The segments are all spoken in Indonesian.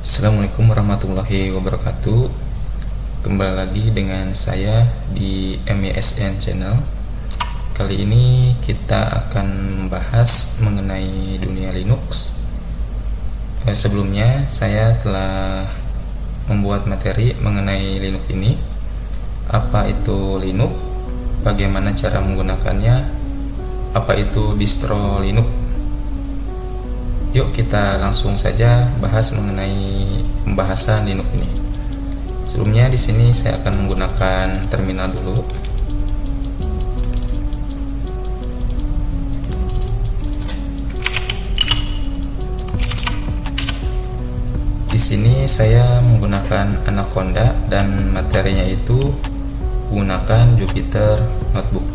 Assalamualaikum warahmatullahi wabarakatuh. Kembali lagi dengan saya di MISN Channel. Kali ini kita akan membahas mengenai dunia Linux. Sebelumnya saya telah membuat materi mengenai Linux ini. Apa itu Linux? Bagaimana cara menggunakannya? Apa itu distro Linux? Yuk kita langsung saja bahas mengenai pembahasan Linux ini. Sebelumnya di sini saya akan menggunakan terminal dulu. Di sini saya menggunakan Anaconda dan materinya itu menggunakan Jupyter Notebook.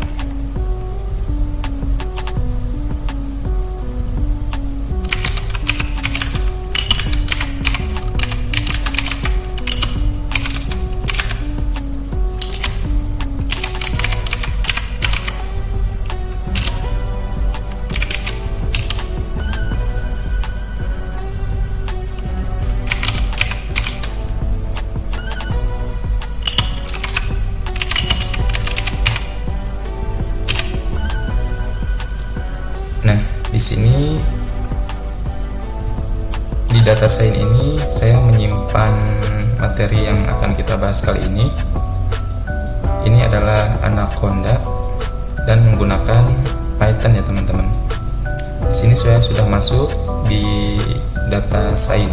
Nah, di sini di dataset ini saya menyimpan materi yang akan kita bahas kali ini. Ini adalah Anaconda dan menggunakan Python ya teman-teman. Di sini saya sudah masuk di data sign.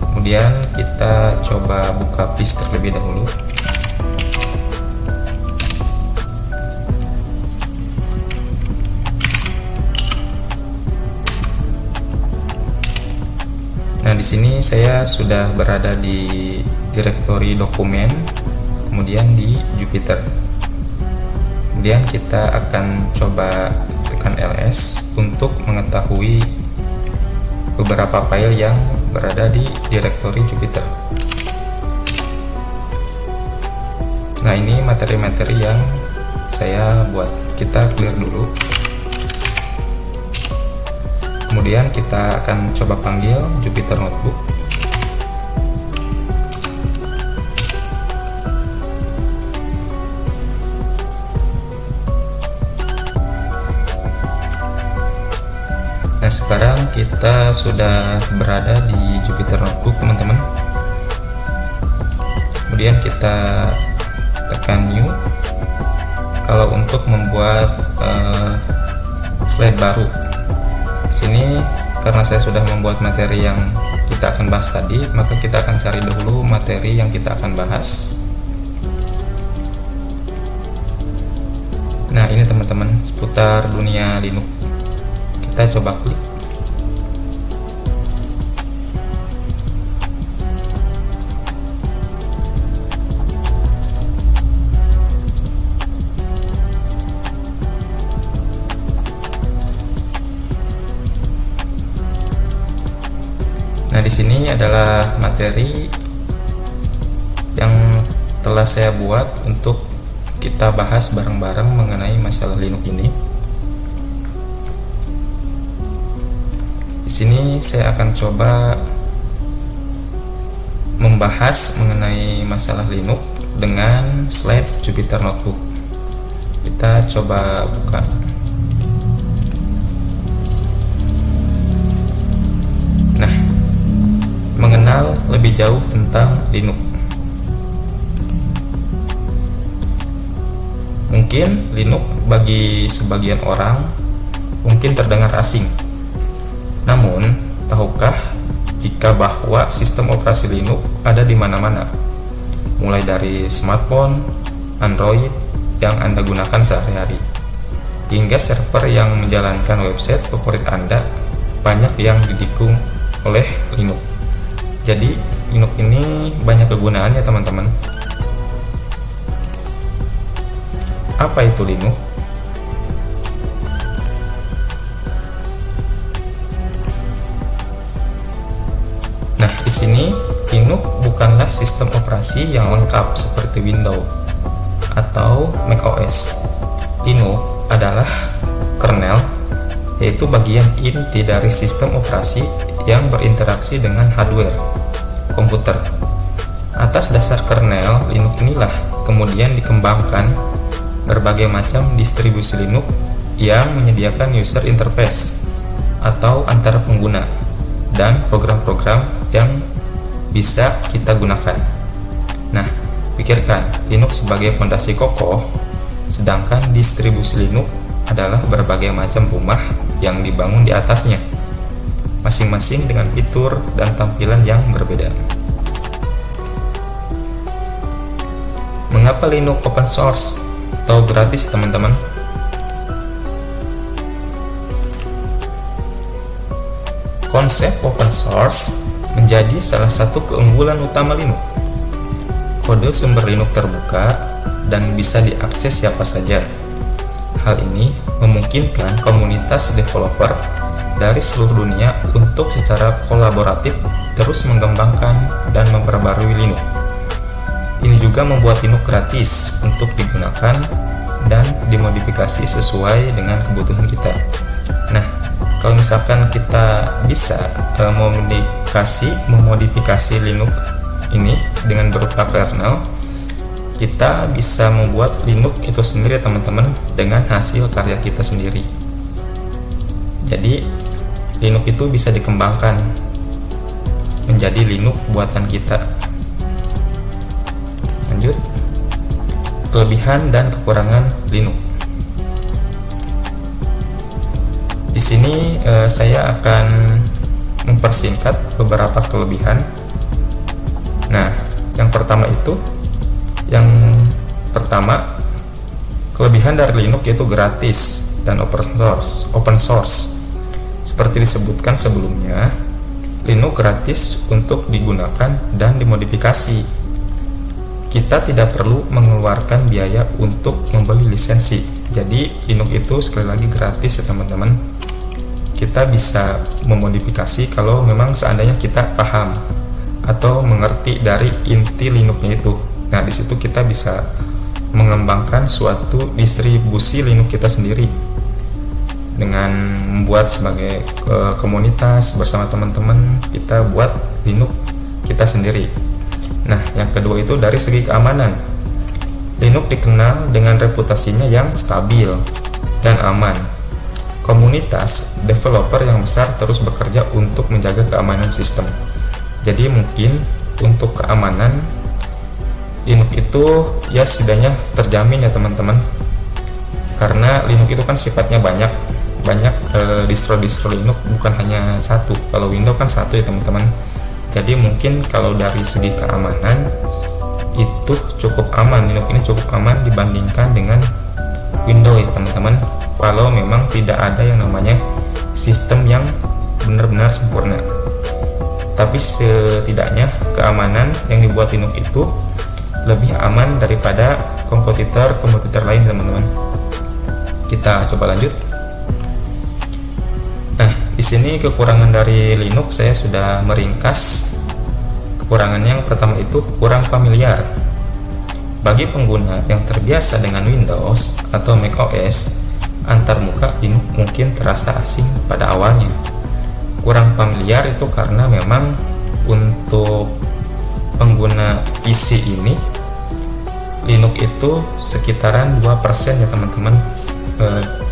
Kemudian kita coba buka fish terlebih dahulu. Nah, di sini saya sudah berada di direktori dokumen, kemudian di Jupyter. Kemudian kita akan coba tekan ls untuk mengetahui beberapa file yang berada di direktori Jupyter. Nah, ini materi-materi yang saya buat. Kita clear dulu. Kemudian kita akan coba panggil Jupyter Notebook. Nah, sekarang kita sudah berada di Jupyter Notebook teman-teman. Kemudian kita tekan new. Kalau untuk membuat slide baru, sini karena saya sudah membuat materi yang kita akan bahas tadi, maka kita akan cari dulu materi yang kita akan bahas. Nah, ini teman-teman seputar dunia Linux. Kita coba klik. Nah, di sini adalah materi yang telah saya buat untuk kita bahas bareng-bareng mengenai masalah Linux ini. Di sini saya akan coba membahas mengenai masalah Linux dengan slide Jupyter Notebook. Kita coba buka. Mengenal lebih jauh tentang Linux. Mungkin Linux bagi sebagian orang mungkin terdengar asing. Namun, tahukah jika bahwa sistem operasi Linux ada di mana-mana? Mulai dari smartphone, Android yang Anda gunakan sehari-hari, hingga server yang menjalankan website favorit Anda, banyak yang didukung oleh Linux. Jadi Linux ini banyak kegunaannya teman-teman. Apa itu Linux? Nah, di sini Linux bukanlah sistem operasi yang lengkap seperti Windows atau macOS. Linux adalah kernel, yaitu bagian inti dari sistem operasi yang berinteraksi dengan hardware komputer. Atas dasar kernel Linux inilah kemudian dikembangkan berbagai macam distribusi Linux yang menyediakan user interface atau antar pengguna dan program-program yang bisa kita gunakan. Nah, pikirkan Linux sebagai fondasi kokoh, sedangkan distribusi Linux adalah berbagai macam rumah yang dibangun di atasnya, masing-masing dengan fitur dan tampilan yang berbeda. Mengapa Linux open source atau gratis, teman-teman? Konsep open source menjadi salah satu keunggulan utama Linux. Kode sumber Linux terbuka dan bisa diakses siapa saja. Hal ini memungkinkan komunitas developer dari seluruh dunia untuk secara kolaboratif terus mengembangkan dan memperbarui Linux. Ini juga membuat Linux gratis untuk digunakan dan dimodifikasi sesuai dengan kebutuhan kita. Nah, kalau misalkan kita bisa memodifikasi Linux ini dengan berupa kernel, kita bisa membuat Linux itu sendiri, teman-teman, dengan hasil karya kita sendiri. Jadi Linux itu bisa dikembangkan menjadi Linux buatan kita. Lanjut, kelebihan dan kekurangan Linux. Di sini saya akan mempersingkat beberapa kelebihan. Nah, yang pertama, kelebihan dari Linux yaitu gratis dan open source. Seperti disebutkan sebelumnya, Linux gratis untuk digunakan dan dimodifikasi. Kita tidak perlu mengeluarkan biaya untuk membeli lisensi. Jadi Linux itu sekali lagi gratis ya, teman-teman. Kita bisa memodifikasi kalau memang seandainya kita paham atau mengerti dari inti Linux-nya itu. Nah, di situ kita bisa mengembangkan suatu distribusi Linux kita sendiri dengan membuat sebagai komunitas bersama teman-teman, kita buat Linux kita sendiri. Nah, yang kedua itu dari segi keamanan. Linux dikenal dengan reputasinya yang stabil dan aman. Komunitas developer yang besar terus bekerja untuk menjaga keamanan sistem. Jadi mungkin untuk keamanan Linux itu ya setidaknya terjamin ya, teman-teman. Karena Linux itu kan sifatnya banyak distro-distro Linux, bukan hanya satu. Kalau Windows kan satu ya, teman-teman. Jadi mungkin kalau dari segi keamanan itu cukup aman, Linux ini cukup aman dibandingkan dengan Windows ya, teman-teman. Kalau memang tidak ada yang namanya sistem yang benar-benar sempurna. Tapi setidaknya keamanan yang dibuat Linux itu lebih aman daripada kompetitor lain, teman-teman. Kita coba lanjut. Nah, di sini kekurangan dari Linux saya sudah meringkas. Kekurangannya yang pertama itu kurang familiar. Bagi pengguna yang terbiasa dengan Windows atau macOS, antarmuka Linux mungkin terasa asing pada awalnya. Kurang familiar itu karena memang untuk pengguna PC ini Linux itu sekitaran 2% ya, teman-teman,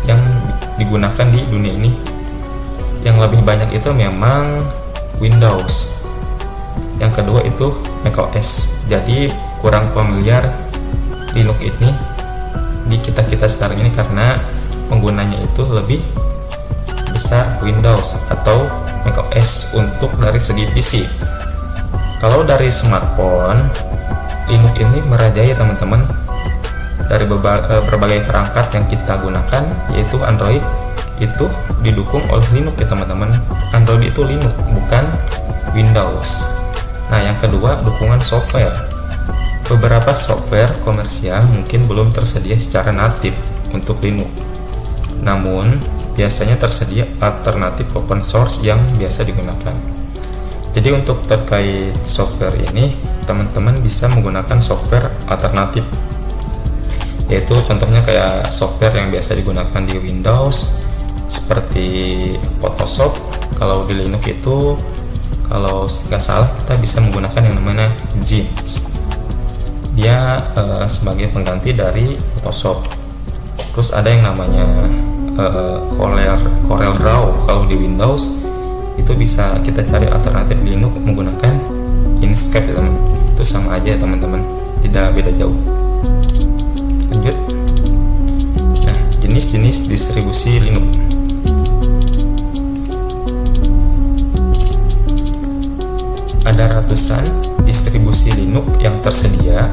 yang digunakan di dunia ini. Yang lebih banyak itu memang Windows. Yang kedua itu macOS. Jadi kurang familiar Linux ini di kita sekarang ini karena penggunanya itu lebih besar Windows atau macOS untuk dari segi PC. Kalau dari smartphone, Linux ini merajai, teman-teman. Dari berbagai perangkat yang kita gunakan, yaitu Android, itu didukung oleh Linux ya, teman-teman. Android itu Linux, bukan Windows. Nah, yang kedua, dukungan software. Beberapa software komersial mungkin belum tersedia secara natif untuk Linux. Namun, biasanya tersedia alternatif open source yang biasa digunakan. Jadi untuk terkait software ini, teman-teman bisa menggunakan software alternatif, yaitu contohnya kayak software yang biasa digunakan di Windows seperti Photoshop, Kalau di Linux itu, kalau nggak salah, kita bisa menggunakan yang namanya Jeans. Dia sebagai pengganti dari Photoshop. Terus ada yang namanya Corel Draw. Kalau di Windows itu bisa kita cari alternatif Linux menggunakan Inkscape ya, teman. Itu sama aja ya teman-teman, tidak beda jauh. Lanjut. Nah, jenis-jenis distribusi Linux. Ada ratusan distribusi Linux yang tersedia,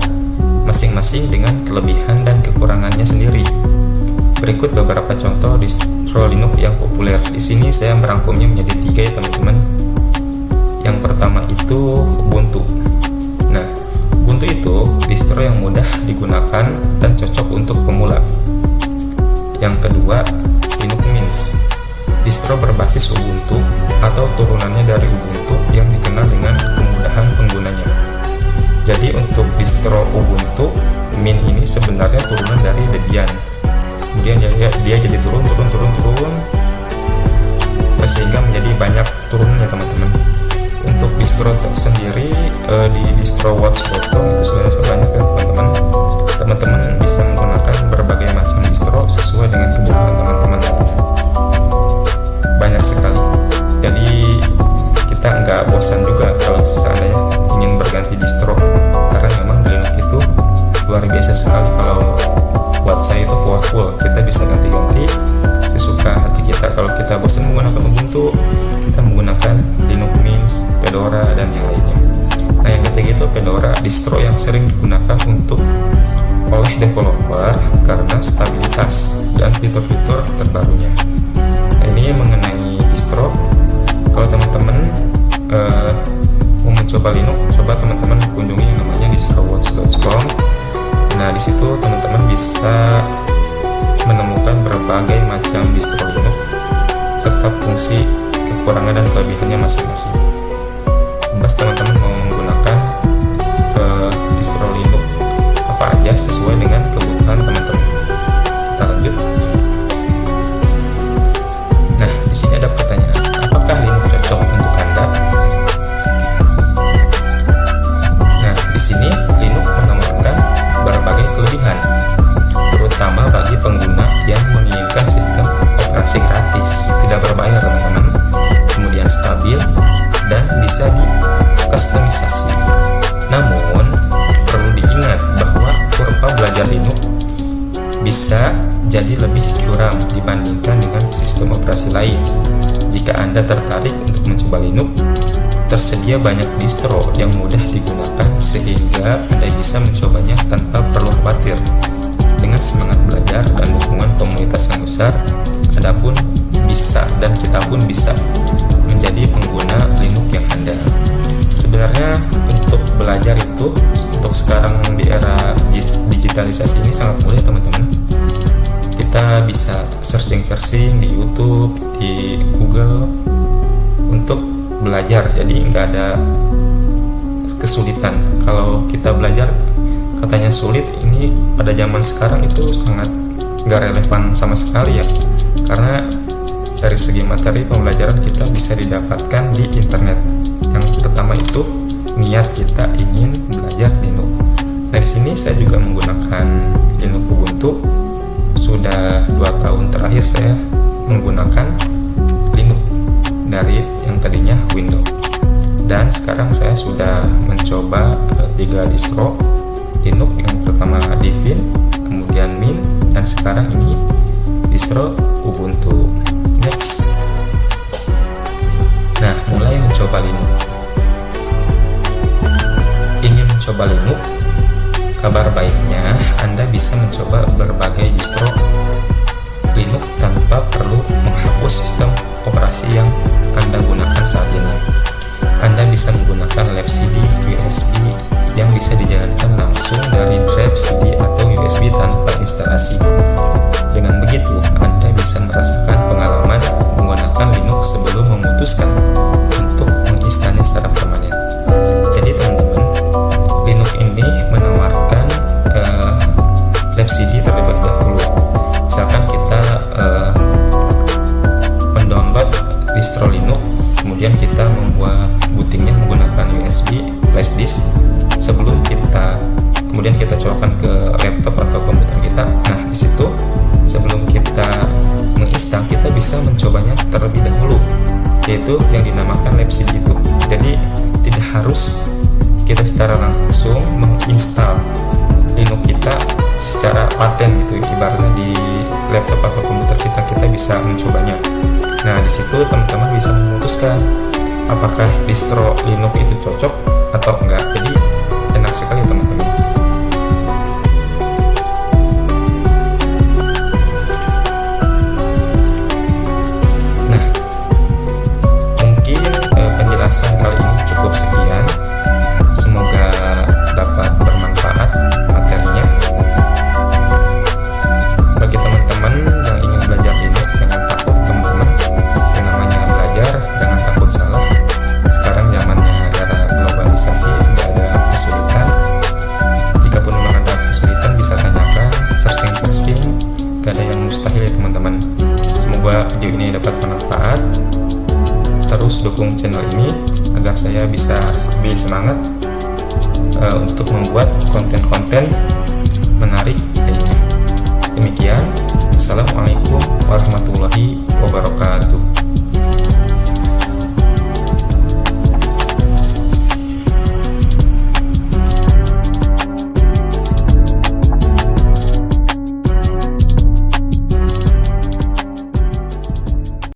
masing-masing dengan kelebihan dan kekurangannya sendiri. Berikut beberapa contoh distro Linux yang populer. Di sini saya merangkumnya menjadi 3 ya teman-teman. Yang pertama itu Ubuntu. Nah, Ubuntu itu distro yang mudah digunakan dan cocok untuk pemula. Yang kedua, Linux Mint. Distro berbasis Ubuntu atau turunannya dari Ubuntu yang dikenal dengan kemudahan penggunanya. Jadi untuk distro Ubuntu Mint ini sebenarnya turunan dari Debian. Kemudian dia jadi turun sehingga menjadi banyak turunannya teman-teman. Untuk distro sendiri di distro Watch.com itu sebenarnya banyak ya teman-teman. Teman-teman bisa menggunakan berbagai macam distro sesuai dengan kebutuhan teman-teman. Banyak sekali. Jadi kita nggak bosan juga kalau seandainya ingin berganti distro, karena memang di Linux itu luar biasa sekali. Kalau buat saya itu powerful, kita bisa ganti-ganti sesuka hati kita. Kalau kita bosan menggunakan Ubuntu, kita menggunakan Linux Mint, Fedora, dan yang lainnya. Nah, yang ketiga itu Fedora, distro yang sering digunakan oleh developer karena stabilitas dan fitur-fitur terbarunya. Nah, ini mengenai distro. Kalau teman-teman mau mencoba Linux, coba teman-teman kunjungi yang namanya distrowatch.com. Nah, di situ teman-teman bisa menemukan berbagai macam distro Linux serta fungsi, kekurangan dan kelebihannya masing-masing. Bebas teman-teman mau menggunakan distro Linux apa aja sesuai dengan kebutuhan teman-teman. Kita lanjut. Nah, di sini ada pertanyaan, apakah Linux cocok untuk Anda? Nah, di sini Linux menawarkan berbagai kelebihan, terutama bagi pengguna yang menginginkan sistem operasi gratis, tidak berbayar teman-teman, kemudian stabil dan bisa dikustomisasi. Namun perlu diingat bahwa kurva belajar Linux bisa jadi lebih curam dibandingkan dengan sistem operasi lain. Jika Anda tertarik untuk mencoba Linux, tersedia banyak distro yang mudah digunakan sehingga Anda bisa mencobanya tanpa perlu khawatir. Dengan semangat belajar dan dukungan komunitas yang besar, Anda pun bisa dan kita pun bisa menjadi pengguna Linux yang handal. Sebenarnya untuk belajar itu untuk sekarang di era digitalisasi ini sangat mudah teman-teman. Kita bisa searching di YouTube, di Google untuk belajar, jadi nggak ada kesulitan. Kalau kita belajar katanya sulit, ini pada zaman sekarang itu sangat nggak relevan sama sekali ya, karena dari segi materi pembelajaran kita bisa didapatkan di internet. Yang pertama itu niat kita ingin belajar Linux. Nah, di sini saya juga menggunakan Linux Ubuntu. Sudah 2 tahun terakhir saya menggunakan Linux dari yang tadinya Windows, dan sekarang saya sudah mencoba 3 distro Linux. Yang pertama Debian, kemudian Mint, dan sekarang ini distro Ubuntu. Next. Nah, mulai mencoba Linux. Ingin mencoba Linux? Kabar baiknya, Anda bisa mencoba berbagai distro Linux tanpa perlu menghapus sistem operasi yang Anda gunakan saat ini. Anda bisa menggunakan Live CD USB yang bisa dijalankan langsung dari drive CD atau USB tanpa instalasi. Dengan begitu, Anda bisa merasakan pengalaman menggunakan Linux sebelum memutuskan untuk menginstalnya secara permanen. Jadi teman-teman, Linux ini menawarkan Live CD terlebih dahulu. Misalkan kita mendownload distro Linux terlebih dahulu, yaitu yang dinamakan lab sim itu. Jadi tidak harus kita secara langsung menginstal Linux kita secara paten gitu, ibaratnya di laptop atau komputer kita bisa mencobanya. Nah, di situ teman-teman bisa memutuskan apakah distro Linux itu cocok atau enggak. Jadi enak sekali teman-teman. Nah, mungkin penjelasan kali ini cukup sekian. Semoga dapat bermanfaat materinya. Bagi teman-teman yang ingin belajar Linux, jangan takut teman-teman. Yang namanya belajar, jangan takut salah. Sekarang zamannya era globalisasi, tidak ada kesulitan. Jikapun memang ada kesulitan, bisa tanyakan, searching, gak ada yang mustahil ya teman-teman. Semoga video ini dapat bermanfaat. Terus dukung channel ini agar saya bisa lebih semangat untuk membuat konten-konten menarik lainnya. Demikian, Assalamualaikum warahmatullahi wabarakatuh.